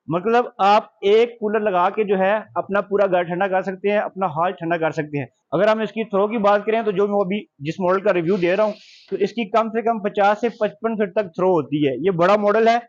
मतलब आप एक कूलर लगा के जो है अपना पूरा घर ठंडा कर सकते हैं, अपना हॉल ठंडा कर सकते हैं। अगर हम इसकी थ्रो की बात करें तो जो मैं अभी जिस मॉडल का रिव्यू दे रहा हूँ, तो इसकी कम से कम 50 से 55 फीट तक थ्रो होती है। ये बड़ा मॉडल है।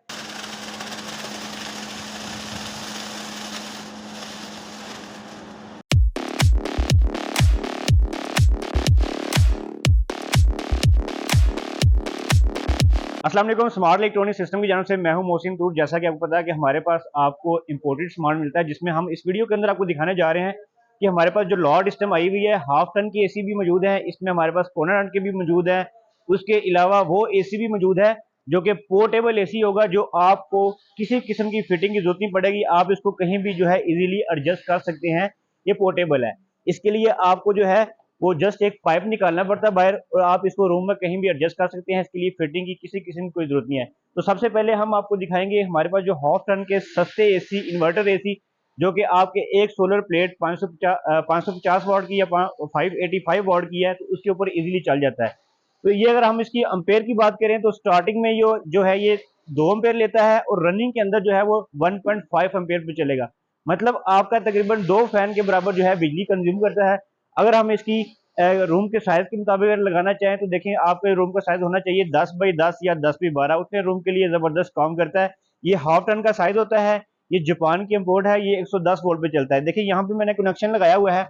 अस्सलाम वालेकुम, स्मार्ट इलेक्ट्रॉनिक सिस्टम की जानब से मैं हूं मोहसिन तूर। जैसा कि आपको पता है कि हमारे पास आपको इंपोर्टेड सामान मिलता है, जिसमें हम इस वीडियो के अंदर आपको दिखाने जा रहे हैं कि हमारे पास जो लॉर्ड सिस्टम आई हुई है, हाफ टन की एसी भी मौजूद है, इसमें हमारे पास पौना टन के भी मौजूद है। उसके अलावा वो एसी भी मौजूद है जो कि पोर्टेबल एसी होगा, जो आपको किसी किस्म की फिटिंग की जरूरत नहीं पड़ेगी। आप इसको कहीं भी जो है इजीली एडजस्ट कर सकते हैं। ये पोर्टेबल है। इसके लिए आपको जो है वो जस्ट एक पाइप निकालना पड़ता है बाहर, और आप इसको रूम में कहीं भी एडजस्ट कर सकते हैं। इसके लिए फिटिंग की किसी किस्म की कोई जरूरत नहीं है। तो सबसे पहले हम आपको दिखाएंगे हमारे पास जो हाफ टन के सस्ते एसी, इन्वर्टर एसी, जो कि आपके एक सोलर प्लेट 550 वाट की या 585 वाट की है, तो उसके ऊपर इजीली चल जाता है। तो ये अगर हम इसकी अम्पेयर की बात करें तो स्टार्टिंग में जो है ये 2 अम्पेयर लेता है, और रनिंग के अंदर जो है वो 1.5 अम्पेयर पे चलेगा। मतलब आपका तकरीबन 2 फैन के बराबर जो है बिजली कंज्यूम करता है। अगर हम इसकी रूम के साइज के मुताबिक अगर लगाना चाहें तो देखें, आपके रूम का साइज होना चाहिए 10 बाई 10 या 10 बाई 12। उतने रूम के लिए जबरदस्त काम करता है। ये हाफ टन का साइज होता है। ये जापान की इंपोर्ट है। ये 110 वोल्ट पे चलता है। देखिए यहाँ पे मैंने कनेक्शन लगाया हुआ है।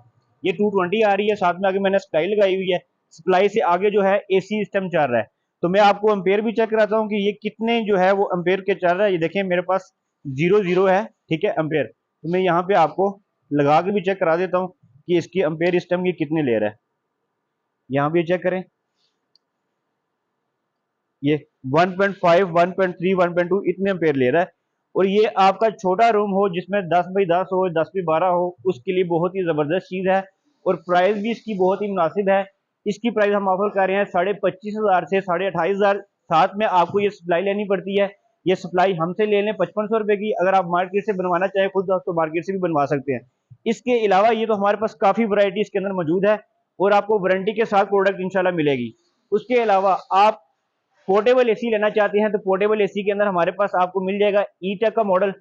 ये 220 आ रही है, साथ में आगे मैंने सप्लाई लगाई हुई है। सप्लाई से आगे जो है एसी सिस्टम चल रहा है। तो मैं आपको एम्पेयर भी चेक कराता हूँ कि ये कितने जो है वो एम्पेयर के चल रहा है। ये देखें मेरे पास 0 है, ठीक है, एम्पेयर। तो मैं यहाँ पे आपको लगा के भी चेक करा देता हूँ कि इसकी एम्पेयर सिस्टम की कितने ले रहा है। यहाँ भी चेक करें, ये 1.5, 1.3, 1.2 इतने एम्पेयर ले रहा है। और ये आपका छोटा रूम हो जिसमें 10 बाई 10 हो, 10 बाई 12 हो, उसके लिए बहुत ही जबरदस्त चीज है। और प्राइस भी इसकी बहुत ही मुनासिब है। इसकी प्राइस हम ऑफर कर रहे हैं 25,500 से 28,500। साथ में आपको ये सप्लाई लेनी पड़ती है। ये सप्लाई हमसे ले लें 5500 रुपए की। अगर आप मार्केट से बनवाना चाहें खुद तो मार्केट से भी बनवा सकते हैं। इसके अलावा ये तो हमारे पास काफी वैरायटी इसके अंदर मौजूद है, और आपको वारंटी के साथ प्रोडक्ट इंशाल्लाह मिलेगी। उसके अलावा आप पोर्टेबल एसी लेना चाहते हैं तो पोर्टेबल एसी के अंदर हमारे पास आपको मिल जाएगा ईटेक का model,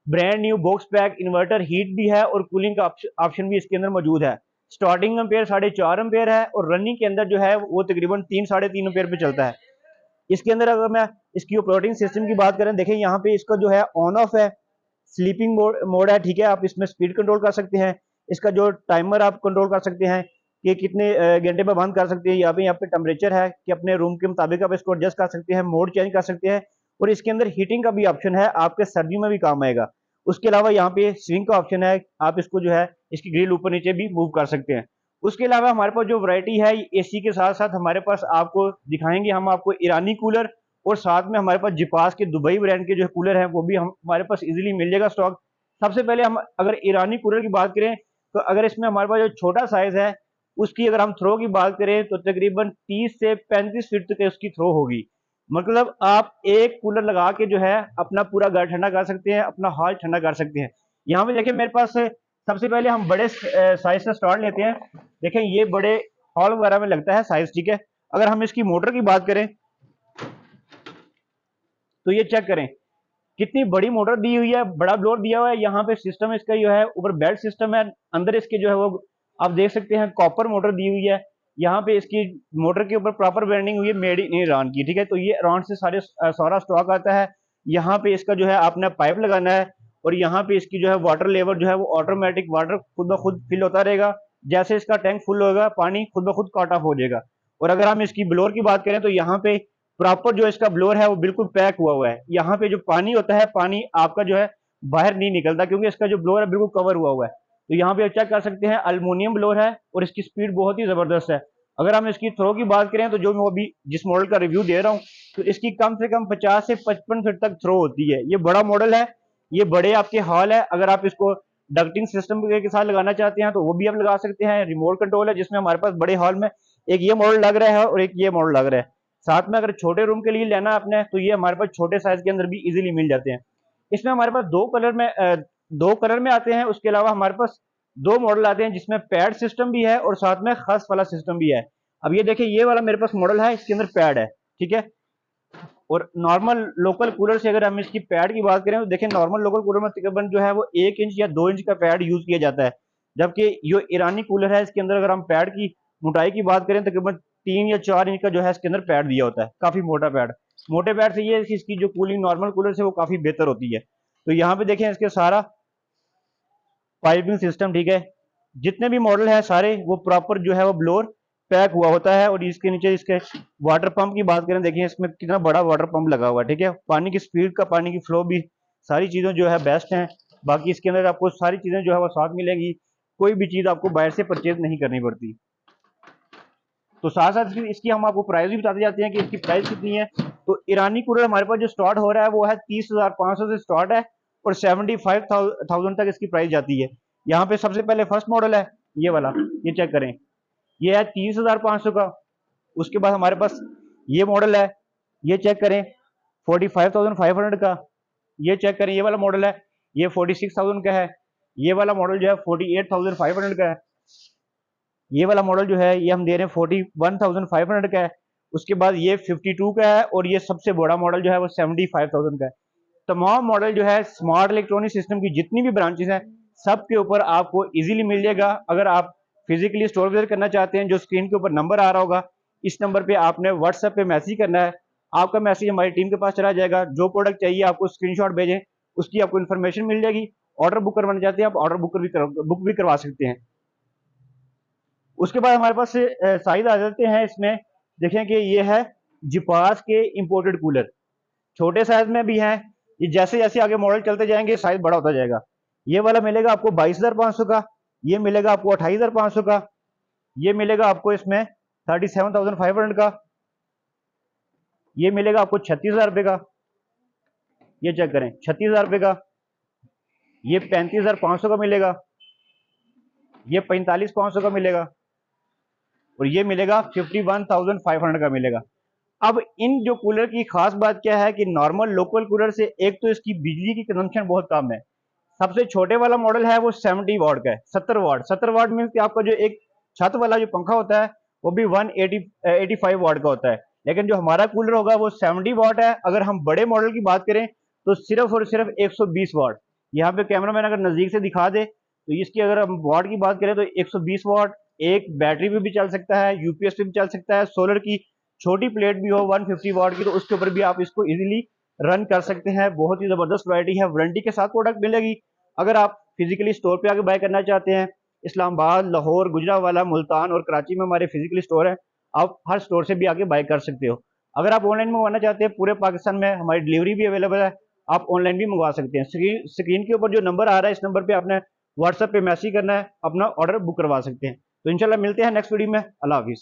brand new box pack, inverter, heat भी है, और कूलिंग का ऑप्शन भी इसके अंदर मौजूद है। स्टार्टिंग एम्पेयर 4.5 एम्पेयर है, और रनिंग के अंदर जो है वो तकरीबन 3-3.5 एम्पेयर पे चलता है। इसके अंदर अगर मैं इसकी ऑपरेटिंग सिस्टम की बात करें, देखें यहाँ पे इसका जो है ऑन ऑफ है, स्लीपिंग मोड है, ठीक है। आप इसमें स्पीड कंट्रोल कर सकते हैं। इसका जो टाइमर आप कंट्रोल कर सकते हैं कि कितने घंटे में बंद कर सकते हैं। यहाँ पे टेम्परेचर है कि अपने रूम के मुताबिक आप इसको एडजस्ट कर सकते हैं, मोड चेंज कर सकते हैं। और इसके अंदर हीटिंग का भी ऑप्शन है, आपके सर्दियों में भी काम आएगा। उसके अलावा यहाँ पे स्विंग का ऑप्शन है, आप इसको जो है इसकी ग्रिल ऊपर नीचे भी मूव कर सकते हैं। उसके अलावा हमारे पास जो वैरायटी है एसी के साथ साथ हमारे पास आपको दिखाएंगे हम आपको ईरानी कूलर, और साथ में हमारे पास जिपास के दुबई ब्रांड के जो कूलर हैं वो भी हम हमारे पास इजीली मिल जाएगा स्टॉक। सबसे पहले हम अगर ईरानी कूलर की बात करें तो अगर इसमें हमारे पास जो छोटा साइज है उसकी अगर हम थ्रो की बात करें तो तकरीबन 30 से 35 फीट तक उसकी थ्रो होगी। मतलब आप एक कूलर लगा के जो है अपना पूरा घर ठंडा कर सकते हैं, अपना हॉल ठंडा कर सकते हैं। यहाँ पे देखिए मेरे पास सबसे पहले हम बड़े साइज से स्टार्ट लेते हैं। देखें ये बड़े हॉल वगैरह में लगता है साइज, ठीक है। अगर हम इसकी मोटर की बात करें तो ये चेक करें कितनी बड़ी मोटर दी हुई है, बड़ा ब्लोअर दिया हुआ है। यहाँ पे सिस्टम इसका जो है ऊपर बेल्ट सिस्टम है, अंदर इसके जो है वो आप देख सकते हैं कॉपर मोटर दी हुई है। यहाँ पे इसकी मोटर के ऊपर प्रॉपर ब्रांडिंग हुई है मेड इन ईरान की, ठीक है। तो ये ईरान से सारा स्टॉक आता है। यहाँ पे इसका जो है आपने पाइप लगाना है, और यहाँ पे इसकी जो है वाटर लेवल जो है वो ऑटोमेटिक वाटर खुद ब खुद फिल होता रहेगा। जैसे इसका टैंक फुल होगा पानी खुद ब खुद कट ऑफ हो जाएगा। और अगर हम इसकी ब्लोअर की बात करें तो यहाँ पे प्रॉपर जो इसका ब्लोअर है वो बिल्कुल पैक हुआ है। यहाँ पे जो पानी होता है, पानी आपका जो है बाहर नहीं निकलता, क्योंकि इसका जो ब्लोअर है बिल्कुल कवर हुआ है। तो यहाँ पे चेक कर सकते हैं अल्युमिनियम ब्लोअर है, और इसकी स्पीड बहुत ही जबरदस्त है। अगर हम इसकी थ्रो की बात करें तो जो मैं अभी जिस मॉडल का रिव्यू दे रहा हूँ, तो इसकी कम से कम 50 से 55 फीट तक थ्रो होती है। ये बड़ा मॉडल है, ये बड़े आपके हॉल है। अगर आप इसको डक्टिंग सिस्टम के साथ लगाना चाहते हैं तो वो भी आप लगा सकते हैं। रिमोट कंट्रोल है, जिसमें हमारे पास बड़े हॉल में एक ये मॉडल लग रहा है और एक ये मॉडल लग रहा है। साथ में अगर छोटे रूम के लिए लेना आपने तो ये हमारे पास छोटे साइज के अंदर भी इजीली मिल जाते हैं। इसमें हमारे पास दो कलर में आते हैं। उसके अलावा हमारे पास 2 मॉडल आते हैं जिसमें पैड सिस्टम भी है और साथ में खस वाला सिस्टम भी है। अब ये देखिए ये वाला मेरे पास मॉडल है, इसके अंदर पैड है, ठीक है। और नॉर्मल लोकल कूलर से अगर हम इसकी पैड की बात करें तो देखें नॉर्मल लोकल कूलर में तकरीबन जो है वो 1 इंच या 2 इंच का पैड यूज किया जाता है, जबकि जो ईरानी कूलर है इसके अंदर अगर हम पैड की मोटाई की बात करें तकरीबन 3 या 4 इंच का जो है इसके अंदर पैड दिया होता है, काफी मोटा पैड। मोटे पैड से ये है कि इसकी जो कूलिंग नॉर्मल कूलर से वो काफी बेहतर होती है। तो यहाँ पे देखें इसके सारा पाइपिंग सिस्टम ठीक है, जितने भी मॉडल है सारे वो प्रॉपर जो है वो ब्लोअर पैक हुआ होता है। और इसके नीचे इसके वाटर पंप की बात करें, देखिए इसमें कितना बड़ा वाटर पंप लगा हुआ है, ठीक है। पानी की स्पीड का, पानी की फ्लो भी, सारी चीजें जो है बेस्ट हैं। बाकी इसके अंदर आपको सारी चीजें जो है वो साथ मिलेंगी, कोई भी चीज आपको बाहर से परचेज नहीं करनी पड़ती। तो साथ साथ इसकी हम आपको प्राइस भी बताते जाते हैं कि इसकी प्राइस कितनी है। तो ईरानी कूलर हमारे पास जो स्टार्ट हो रहा है वो है 30,500 से स्टार्ट है और 75,000 तक इसकी प्राइस जाती है। यहाँ पे सबसे पहले फर्स्ट मॉडल है ये वाला, ये चेक करें, ये है 30,500 का। उसके बाद हमारे पास ये मॉडल है, ये चेक करें 45,500 का। ये चेक करें, ये वाला मॉडल है, ये 46,000 का है। ये वाला मॉडल जो है 48,500 का है। ये वाला मॉडल जो है ये हम दे रहे हैं 41,500 का है। उसके बाद ये 52 का है और ये सबसे बड़ा मॉडल जो है वो 75,000 का है। तमाम मॉडल जो है स्मार्ट इलेक्ट्रॉनिक सिस्टम की जितनी भी ब्रांचेस हैं सब के ऊपर आपको इजीली मिल जाएगा। अगर आप फिजिकली स्टोर विजिट करना चाहते हैं, जो स्क्रीन के ऊपर नंबर आ रहा होगा, इस नंबर पे आपने व्हाट्सएप पे मैसेज करना है, आपका मैसेज हमारी टीम के पास चला जाएगा। जो प्रोडक्ट चाहिए आपको स्क्रीनशॉट भेजें, उसकी आपको इन्फॉर्मेशन मिल जाएगी। ऑर्डर बुक करवाना चाहते हैं आप ऑर्डर बुक भी करवा सकते हैं। उसके बाद हमारे पास साइज आ जाते हैं इसमें, देखें कि ये है जिपास के इंपोर्टेड कूलर, छोटे साइज में भी हैं। ये जैसे जैसे आगे मॉडल चलते जाएंगे साइज बड़ा होता जाएगा। ये वाला मिलेगा आपको 22,500 का, ये मिलेगा आपको 28,500 का, ये मिलेगा आपको इसमें 37,500 का, ये मिलेगा आपको 36,000 रुपए का। ये चेक करें 36,000 रुपए का। ये 35,500 का मिलेगा, ये 45,500 का मिलेगा और ये मिलेगा 51,500 का मिलेगा। अब इन जो कूलर की खास बात क्या है कि नॉर्मल लोकल कूलर से एक तो इसकी बिजली की कंजम्पशन बहुत कम है। सबसे छोटे वाला मॉडल है वो 70 वाट का है, 70 वाट। 70 वाट मीन्स कि आपका जो एक छत वाला जो पंखा होता है वो भी 185 वाट का होता है, लेकिन जो हमारा कूलर होगा वो 70 वाट है। अगर हम बड़े मॉडल की बात करें तो सिर्फ और सिर्फ 120 वाट। यहाँ पे कैमरामैन अगर नजदीक से दिखा दे तो इसकी अगर हम वाट की बात करें तो 120 वाट, एक बैटरी पे भी चल सकता है, यूपीएस पे भी चल सकता है, सोलर की छोटी प्लेट भी हो 150 वाट की तो उसके ऊपर भी आप इसको इजीली रन कर सकते हैं। बहुत ही जबरदस्त वैरायटी है, वारंटी के साथ प्रोडक्ट मिलेगी। अगर आप फिजिकली स्टोर पे आके बाय करना चाहते हैं, इस्लामाबाद, लाहौर, गुजरावाला, मुल्तान और कराची में हमारे फिजिकली स्टोर है, आप हर स्टोर से भी आके बाय कर सकते हो। अगर आप ऑनलाइन मंगवाना चाहते हैं पूरे पाकिस्तान में हमारी डिलीवरी भी अवेलेबल है, आप ऑनलाइन भी मंगवा सकते हैं। स्क्रीन के ऊपर जो नंबर आ रहा है इस नंबर पे आपने व्हाट्सएप पे मैसेज करना है, अपना ऑर्डर बुक करवा सकते हैं। तो इंशाल्लाह मिलते हैं नेक्स्ट वीडियो में। अल्लाह हाफिज।